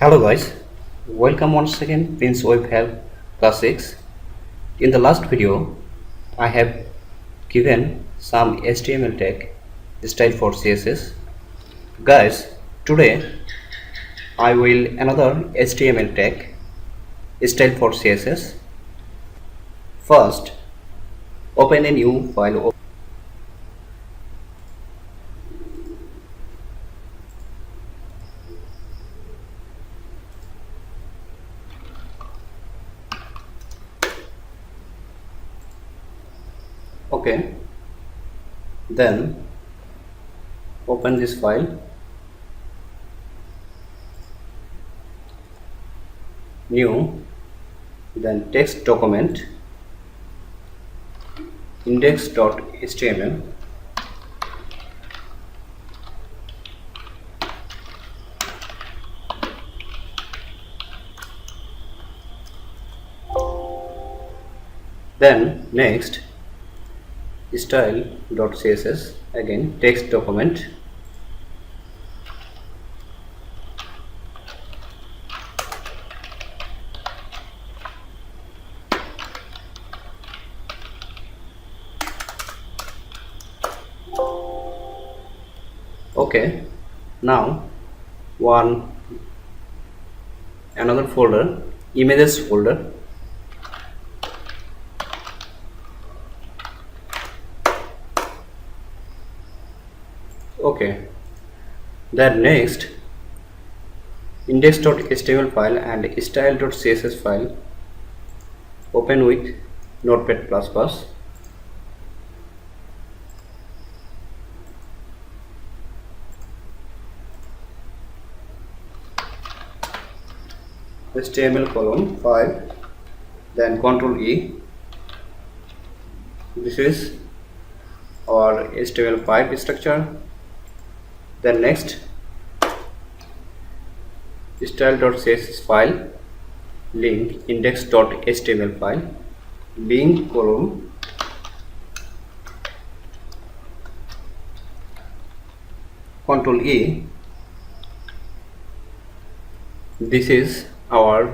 Hello guys, welcome once again Prince Webhelp class 6. In the last video, I have given some HTML tag style for CSS. Guys, today I will another HTML tag style for CSS. First, open a new file. Okay, then open this file, new, then text document, index.html, then next style.css, again text document, okay. Now another folder, images folder, okay. Then next index.html file and style.css file, open with notepad++, HTML column 5, then Ctrl E. This is our HTML5 structure. Then next style.css file, link index.html file, link column, Ctrl E. This is our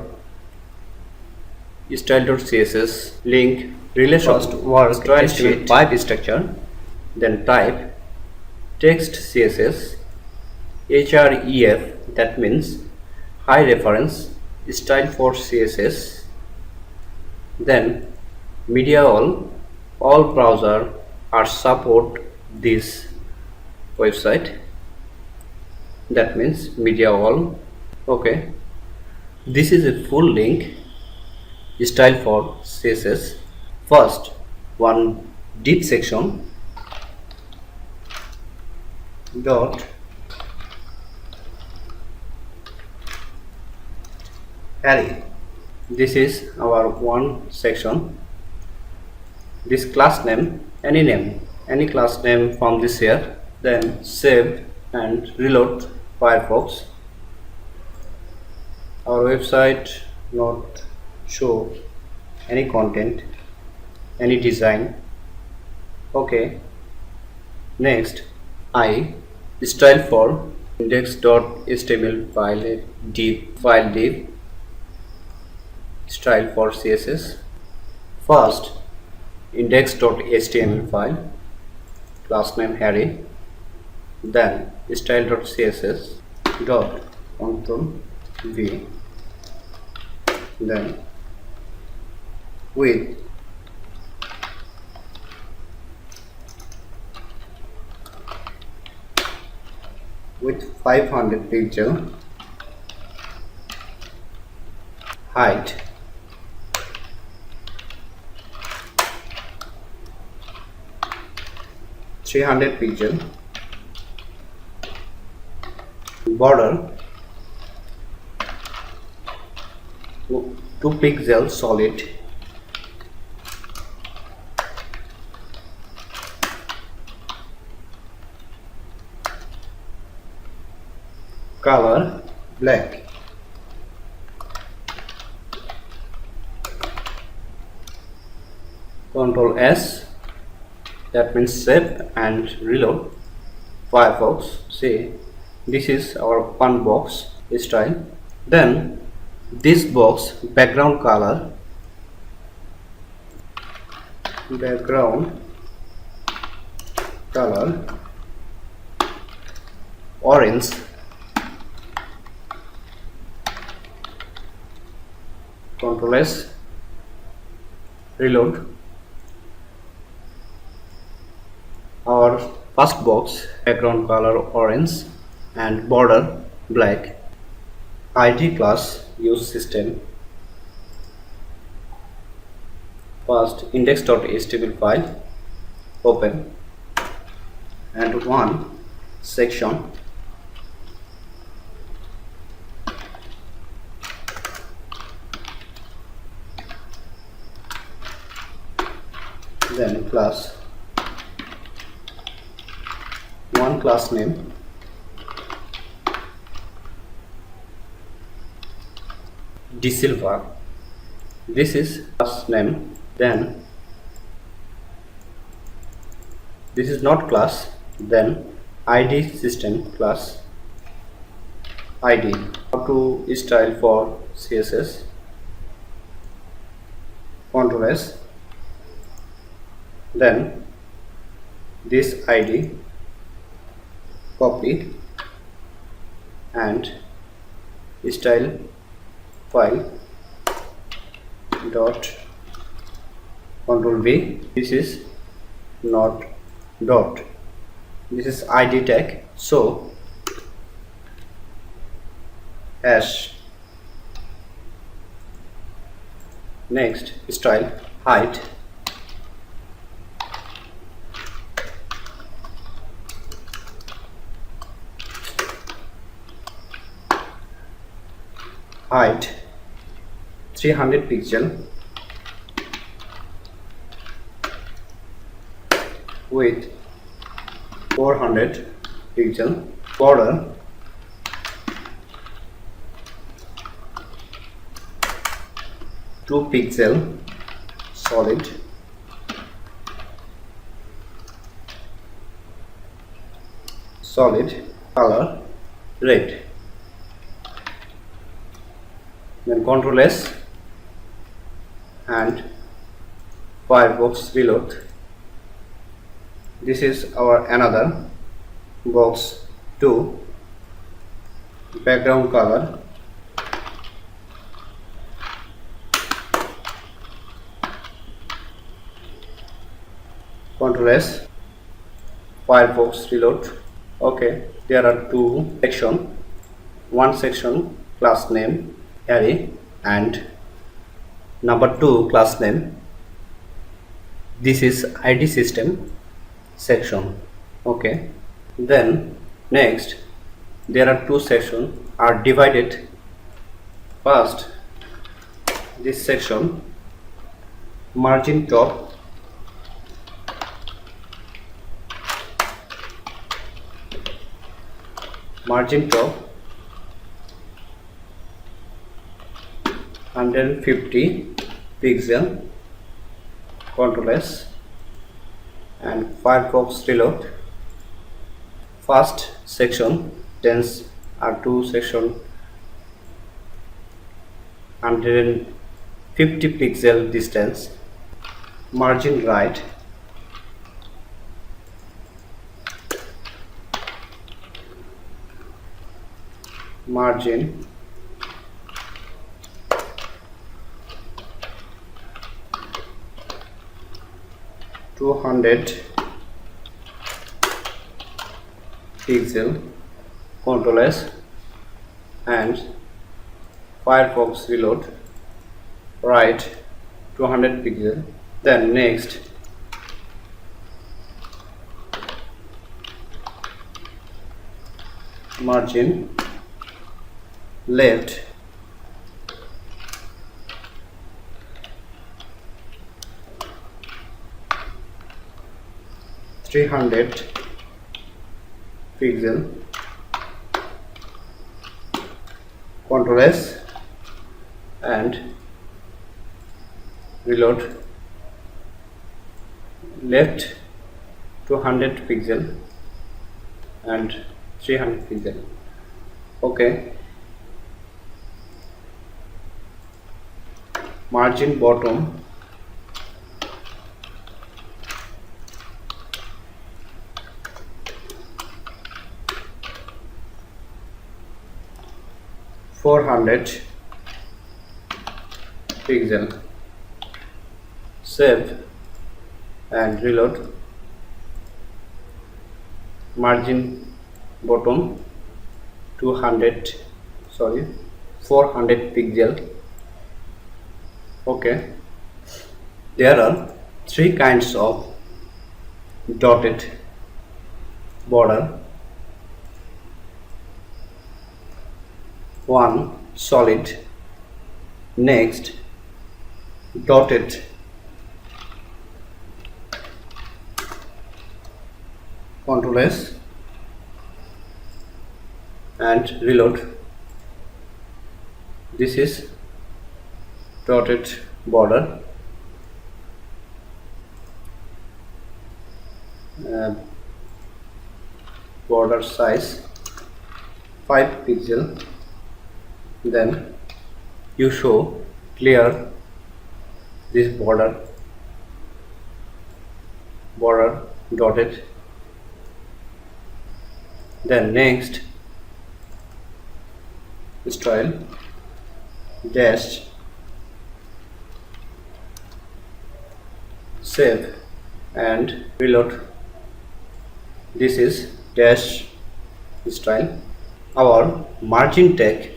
style.css link relation. First work HTML5 structure, then type text CSS href, that means high reference style for CSS. Then media all browser are support this website, that means media all. Okay, this is a full link style for CSS. First, one div section dot array. This is our one section. This class name, any class name from this here. Then save and reload Firefox. Our website not show any content, any design. Okay, next style for index.html file div style for CSS. First index.html file, class name array, then style.css dot Ctrl V, then with with 500 pixel, height 300 pixel, border 2 pixel solid, color black, Ctrl S, that means save and reload Firefox. See, this is our fun box style. Then this box background color orange, Ctrl S, reload. Our first box background color orange and border black. ID class use system. First index.html file open and one section, then class, one class name, D Silva, this is class name. Then this is not class, then ID system class ID. How to style for CSS, Ctrl S, then this ID copy and style file dot, Ctrl V, this is not dot, this is ID tag, so hash. Next style height, height 300 pixel, width 400 pixel, border 2 pixel, solid, color red. Then Ctrl S and Firefox reload. This is our another box 2, background color, Ctrl S, Firefox reload. Okay, there are two sections, one section class name array and number 2 class name. This is ID system section. Okay, then next there are two sections are divided. First, this section margin top, margin top 150 pixel, Ctrl S and Firefox reload. First section, dense are two section 150 pixel distance, margin right, margin 200 pixel, Ctrl S and Firefox reload, right 200 pixel. Then next margin left 300 pixel, Ctrl S and reload, left 200 pixel and 300 pixel. Okay, margin bottom 400 pixel. Save and reload. Margin bottom 400 pixel. Okay, there are three kinds of dotted border. One, solid. Next, dotted. Ctrl S and reload. This is dotted border. Border size 5 pixel. Then you show clear this border dotted. Then next, style dash. Save and reload. This is dash style. Our margin tag,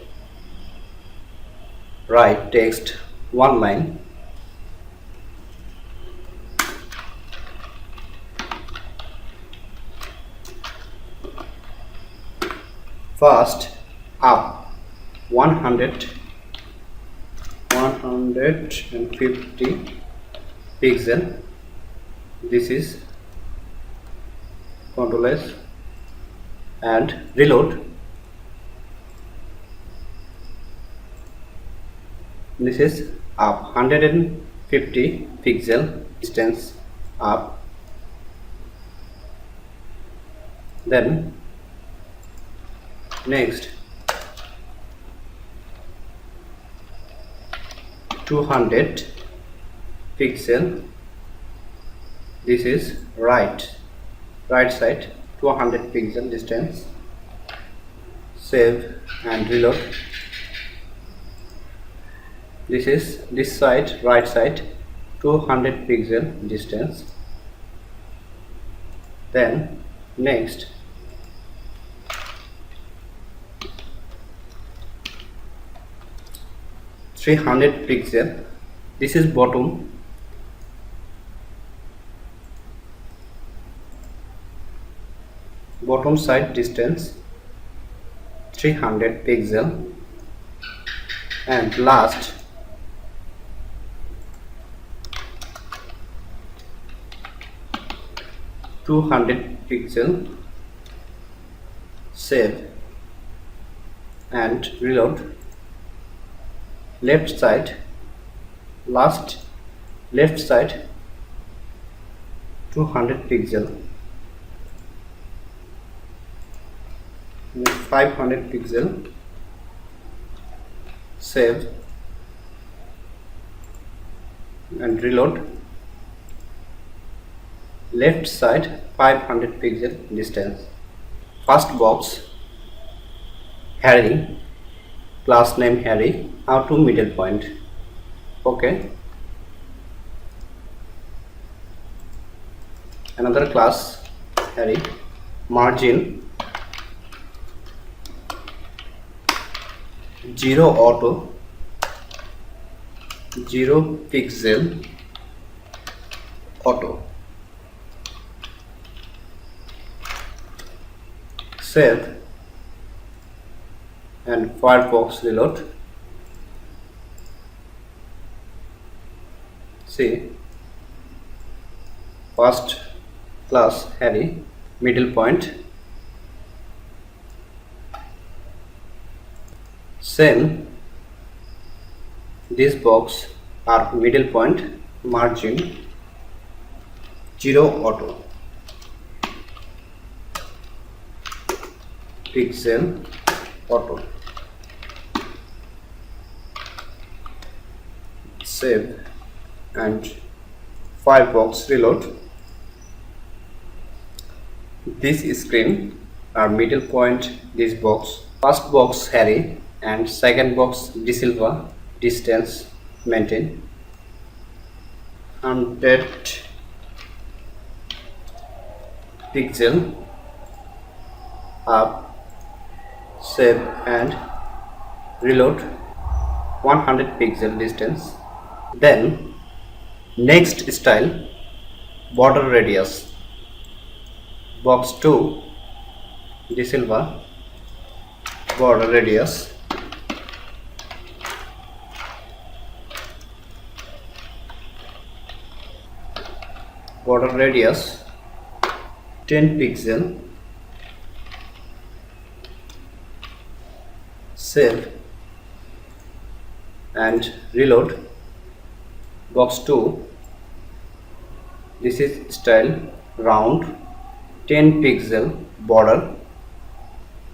write text one line. First, up 150 pixel. This is Ctrl S and reload. This is up 150 pixel distance up. Then next 200 pixel. This is right side 200 pixel distance. Save and reload. This is this side, right side 200 pixel distance. Then next 300 pixel. This is bottom. Bottom side distance 300 pixel. And last 200 pixel. Save and reload. Left side, left side 200 pixel. 500 pixel. Save and reload. Left side 500 pixel distance. First box, Harry, class name Harry, how to middle point. Okay, another class Harry, margin 0 auto, 0 pixel auto. Save and Firefox reload. See, first class Harry, middle point. Same, this box are middle point, margin 0 auto, pixel auto. save, and Firefox reload. This screen are middle point this box. First box Harry and second box De Silva. Distance maintain. 100 pixel up, save and reload. 100 pixel distance. Then next style, border radius. Box 2 De Silva, border radius. Border radius 10 pixel. Save and reload. Box 2, this is style round, 10 pixel border.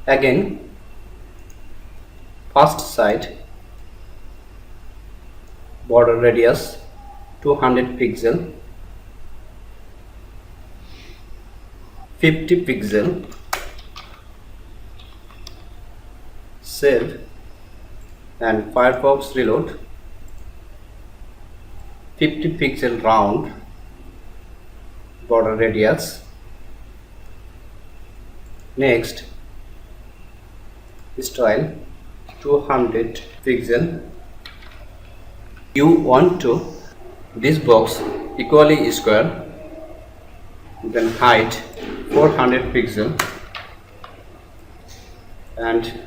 Again first side, border radius 200 pixel, 50 pixel. Save and Firefox reload. 50 pixel round, border radius. Next style 200 pixel. You want to this box equally square, then height 400 pixel and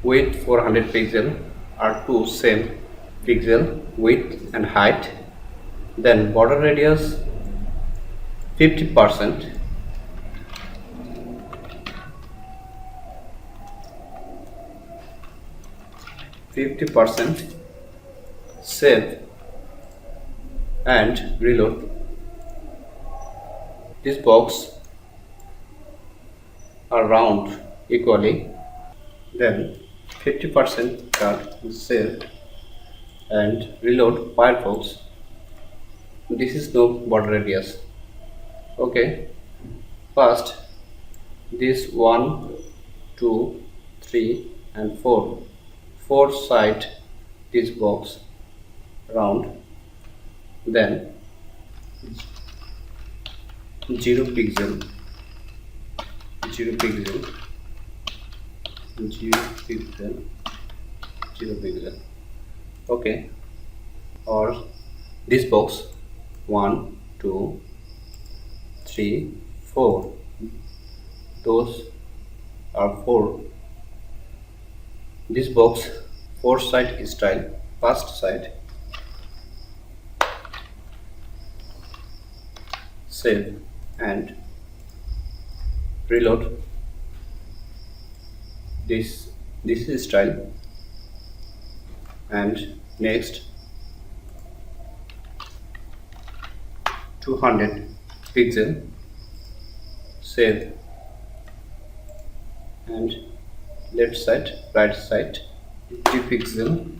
width 400 pixel are two same pixel width and height. Then border radius 50%. Save and reload. This box are round equally. Then 50% cut, save and reload Firefox. This is no border radius. Okay, first this 1, 2, 3 and 4 side this box round. Then 0 pixel, 0 pixel, 0 pixel, 0 pixel. Okay, or this box 1, 2, 3, 4, those are 4. This box 4 side style, first side. Save and reload. This is style. And next 200 pixel. Save and left side, right side 50 pixel.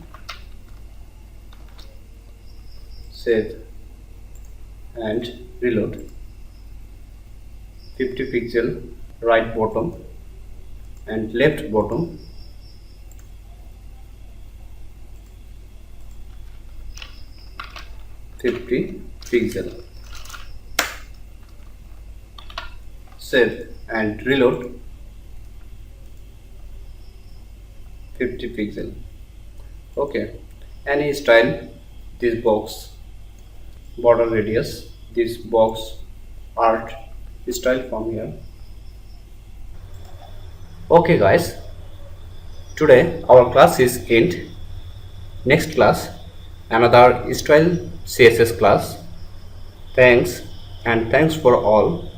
Save and reload. 50 pixel right bottom and left bottom. Pixel. Save and reload. 50 pixel. Okay, any style this box, border radius, this box art style from here. Okay guys, today our class is end. Next class another style CSS class. Thanks and thanks for all.